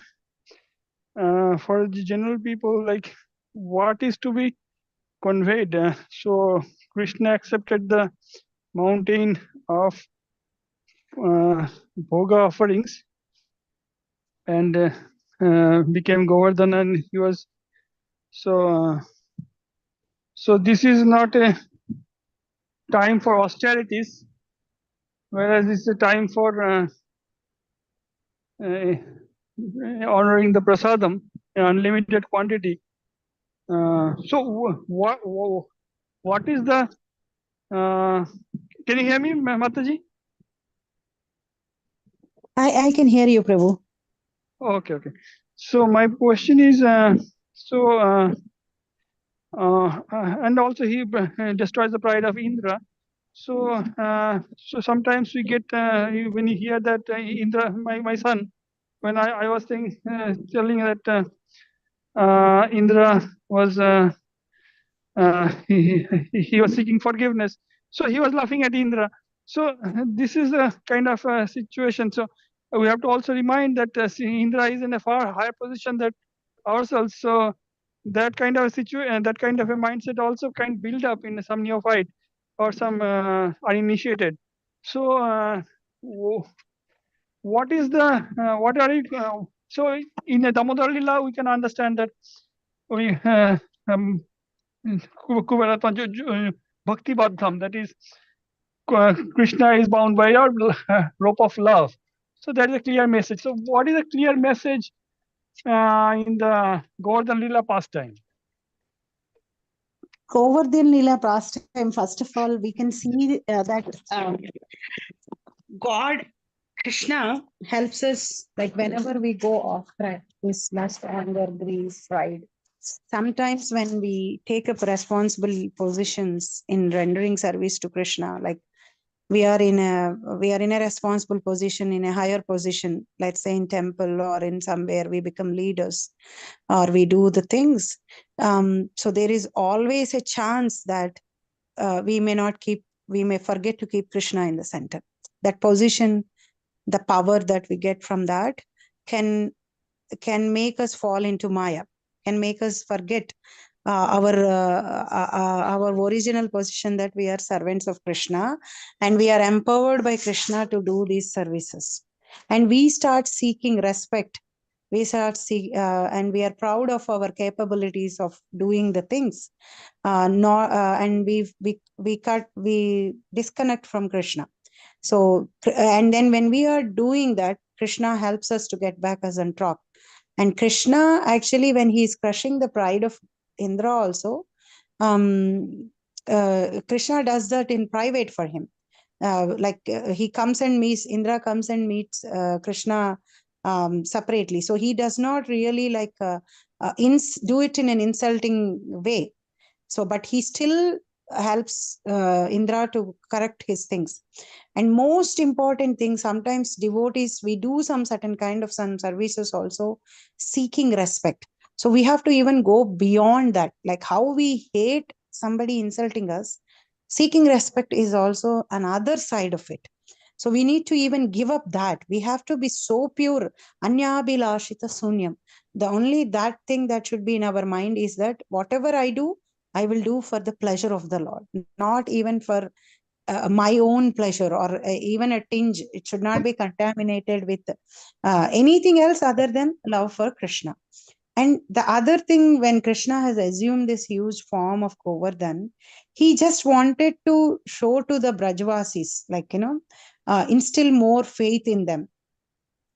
for the general people, like, what is to be conveyed? So Krishna accepted the mountain of bhoga offerings and became Govardhan, and he was so. So this is not a time for austerities, whereas it's a time for honoring the prasadam in unlimited quantity. So what is the? Can you hear me, Mataji? I can hear you, Prabhu. Okay. So my question is, and also he destroys the pride of Indra. So sometimes we get when you hear that Indra, my son, when I was telling that Indra was he was seeking forgiveness, so he was laughing at Indra. So this is a kind of a situation. So we have to also remind that Indra is in a far higher position than ourselves. So that kind of a situation, that kind of a mindset also can build up in some neophyte or some uninitiated. So what is the what are you? So in a Damodar Lila, we can understand that we Bhakti Bhaddham, that is Krishna is bound by our rope of love. So that is a clear message. So what is a clear message in the Govardhan Lila pastime? Govardhan Lila pastime, first of all, we can see that God, Krishna, helps us, like whenever we go off track, this lust, anger, grief, pride. Sometimes when we take up responsible positions in rendering service to Krishna, like we are in a responsible position, in a higher position, let's say in temple or in somewhere we become leaders or we do the things. So there is always a chance that we may forget to keep Krishna in the center. That position, the power that we get from that can make us fall into Maya, can make us forget our original position, that we are servants of Krishna and we are empowered by Krishna to do these services. And we start seeking respect. We start and we are proud of our capabilities of doing the things. And we disconnect from Krishna. So, and then when we are doing that, Krishna helps us to get back as on track. And Krishna, actually, when he is crushing the pride of Indra also, Krishna does that in private for him. He comes and meets, Indra comes and meets Krishna separately. So he does not really do it in an insulting way. So, but he still helps Indra to correct his things. And most important thing, sometimes devotees, we do some certain kind of some services also seeking respect. So we have to even go beyond that, like how we hate somebody insulting us, seeking respect is also another side of it. So we need to even give up that. We have to be so pure. Anyabhilashita sunyam. The only that thing that should be in our mind is that whatever I do, I will do for the pleasure of the Lord, not even for my own pleasure or even a tinge. It should not be contaminated with anything else other than love for Krishna. And the other thing, when Krishna has assumed this huge form of Govardhan, he just wanted to show to the Brajvasis, like, instill more faith in them.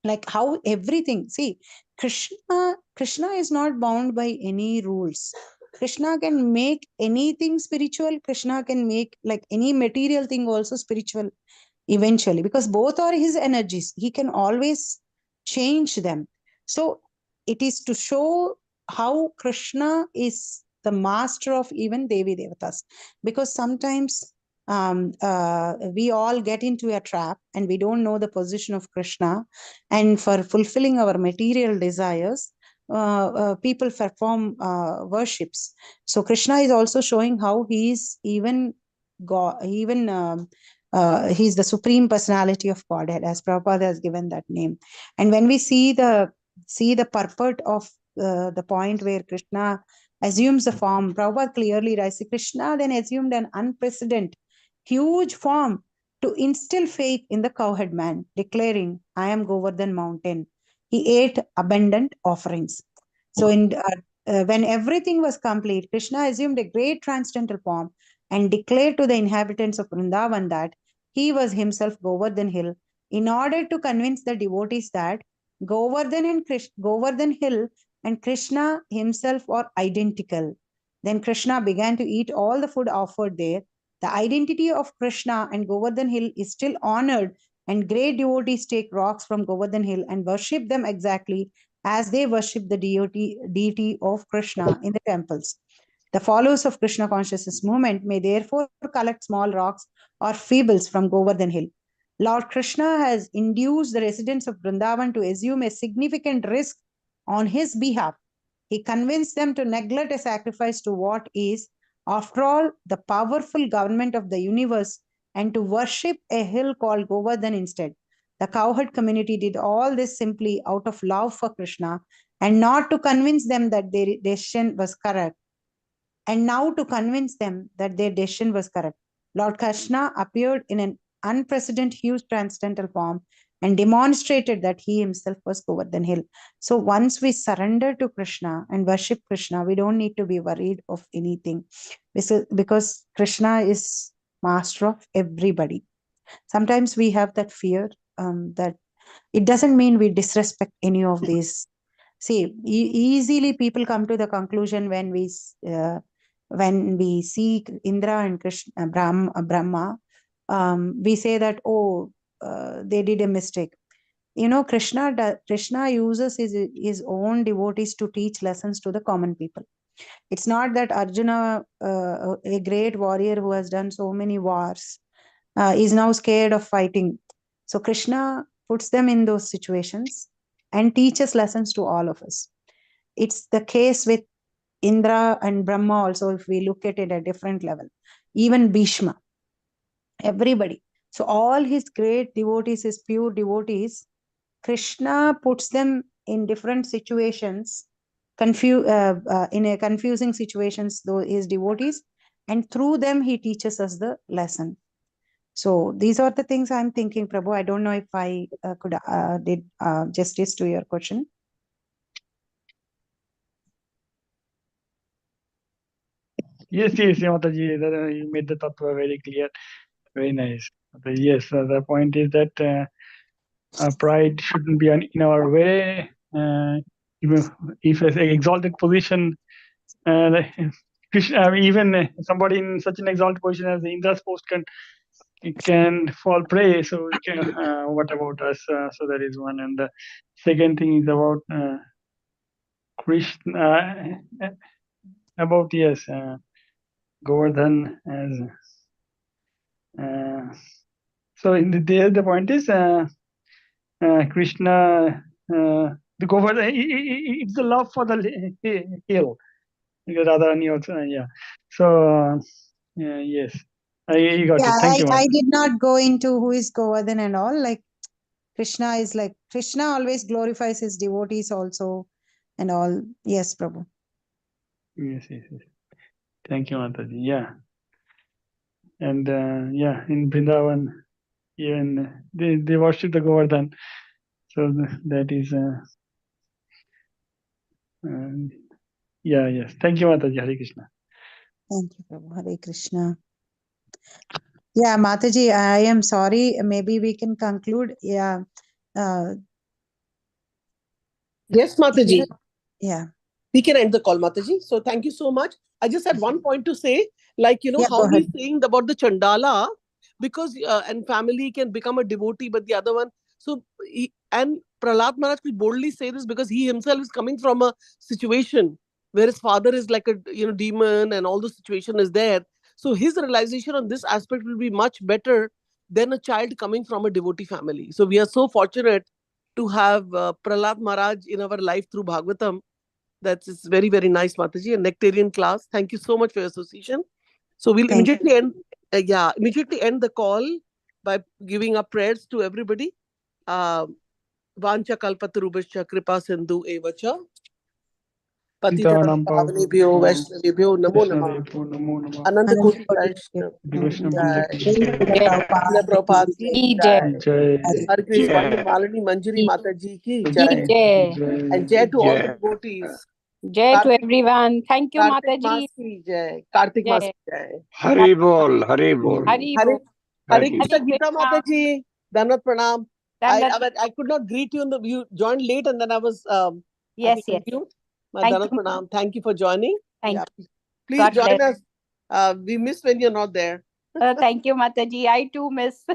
Like how everything, see, Krishna is not bound by any rules. Krishna can make anything spiritual. Krishna can make like any material thing also spiritual eventually, because both are his energies. He can always change them. So it is to show how Krishna is the master of even Devi Devatas. Because sometimes we all get into a trap and we don't know the position of Krishna. And for fulfilling our material desires, people perform worships. So Krishna is also showing how he is even God, even he's the supreme personality of Godhead, as Prabhupada has given that name. And when we see the purport of the point where Krishna assumes the form, Prabhupada clearly writes, Krishna then assumed an unprecedented, huge form to instill faith in the cowherd man, declaring, I am Govardhan mountain. He ate abundant offerings. So when everything was complete, Krishna assumed a great transcendental form and declared to the inhabitants of Vrindavan that he was himself Govardhan Hill, in order to convince the devotees that Govardhan Hill and Krishna himself are identical. Then Krishna began to eat all the food offered there. The identity of Krishna and Govardhan Hill is still honored, and great devotees take rocks from Govardhan Hill and worship them exactly as they worship the deity of Krishna in the temples. The followers of Krishna consciousness movement may therefore collect small rocks or feebles from Govardhan Hill. Lord Krishna has induced the residents of Vrindavan to assume a significant risk on his behalf. He convinced them to neglect a sacrifice to what is, after all, the powerful government of the universe, and to worship a hill called Govardhan instead. The cowherd community did all this simply out of love for Krishna and not to convince them that their decision was correct. And now to convince them that their decision was correct. Lord Krishna appeared in an unprecedented huge transcendental form and demonstrated that he himself was Govardhan Hill. So once we surrender to Krishna and worship Krishna, we don't need to be worried of anything, because Krishna is master of everybody. Sometimes we have that fear, that it doesn't mean we disrespect any of these. See, easily people come to the conclusion when we see Indra and Krishna, Brahma, we say that, oh, they did a mistake. Krishna uses his own devotees to teach lessons to the common people. It's not that Arjuna, a great warrior who has done so many wars, is now scared of fighting. So Krishna puts them in those situations and teaches lessons to all of us. It's the case with Indra and Brahma also, if we look at it at a different level. Even Bhishma, everybody. So all his great devotees, his pure devotees, Krishna puts them in different situations, in a confusing situations, though his devotees, and through them he teaches us the lesson. So these are the things I'm thinking, Prabhu. I don't know if I did justice to your question. Yes, Mataji, you made the tattva very clear. Very nice. Yes, the point is that pride shouldn't be in our way. Even if an exalted position, Krishna, even somebody in such an exalted position as Indra's post can fall prey. So we can, what about us? So that is one. And the second thing is about Krishna, about Govardhan as. So the point is Krishna, the Govardhan, it's the love for the hill. Radharani also, yeah. So yes, I got it. Thank you, I Mataji. did not go into who is Govardhan and all. Like Krishna is like, Krishna always glorifies his devotees also and all. Yes, Prabhu. Yes. Thank you, Mataji. Yeah. And yeah, in Vrindavan, even they worship the Govardhan. So that is, yes. Thank you, Mataji. Hare Krishna. Thank you, Prabhu. Hare Krishna. Yeah, Mataji, I am sorry. Maybe we can conclude. Yeah. Yes, Mataji. Yeah. We can end the call, Mataji. So thank you so much. I just had one point to say, like, Yeah, how go ahead. he's saying about the Chandala, because and family can become a devotee, but the other one. So and Prahlad Maharaj could boldly say this because he himself is coming from a situation where his father is like a demon and all the situation is there. So his realization on this aspect will be much better than a child coming from a devotee family. So we are so fortunate to have Prahlad Maharaj in our life through Bhagvatam. That's very, very nice, Mataji. A nectarian class. Thank you so much for your association. So we'll Thank immediately end. Immediately end the call by giving up prayers to everybody. Vancha kalpatarubhascha kripa sindhu evacha. Patitanam Pitanam pavanebhyo vaishnavebhyo namo namah. Vaishnavebhyo namo namah. Ananta Koti Vaishnav. Vaishnava Jai. Vrinda Srila Prabhupada ki की jai. जय Jai. Hare Krishna. जय Vanamalini Manjari Mataji ki की jai. जय And jai to all the Jai devotees. Jai to everyone thank you Kartik Mata ji Mas ki jai. Kartik Mas जय ki jai. Hari बोल हरि बोल Hari Hare बोल Hare Hari Krishna हरे Gita Krishna Mataji. Danat Pranam. दंडवत I could not greet you in the you joined late and then I was I yes think yes mute. My thank Danat you Pranam. Thank you for joining. Yeah. Thank you Please God join bless us. We miss when you're not there. Thank you माता जी आई to miss